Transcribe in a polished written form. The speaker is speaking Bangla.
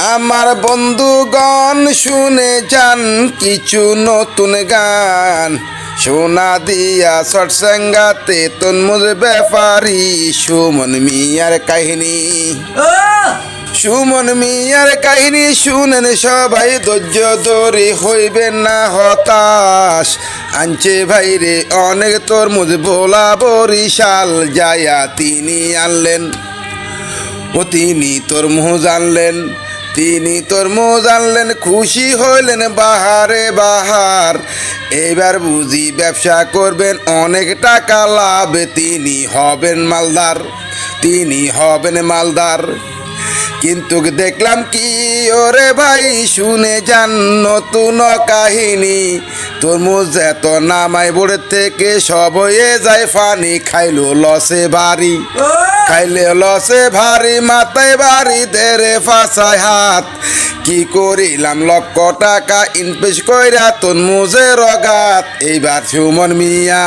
আমার বন্ধুগণ শুনে যান কিছু নতুন গান, সোনা দিয়া সৎসঙ্গাতে তন্মুজ ব্যাপারী সুমন মিয়ার কাহিনী। সুমন মিয়ার কাহিনী শুনেন সবাই, ধৈর্য ধরে হইবেন না হতাশ। আনছে ভাইরে অনেক তরমুজ ভোলা বরিশাল যায়া তিনি আনলেন, ও তিনি তরমুজ আনলেন, তিনি তরমুজ আনলেন, খুশি হইলেন বাহারে বাহার। এবার বুঝি ব্যবসা করবেন অনেক টাকা লাভ, তিনি হবেন মালদার, তিনি হবেন মালদার। কিন্তু দেখলাম কি ওরে ভাই, শুনে যান নতুন কাহিনী। তরমুজ এত নামাই বোর্ড থেকে সব হয়ে যায় ফানি, খাইলো লসে ভারী, খাইলে লসে ভারী, মাথায় ভারী দেরে ফাঁসায় হাত। কি করিলাম লক্ষ টাকা ইনভেস্ট কইরা তরমুজের রগাত। এইবার সুমন মিয়া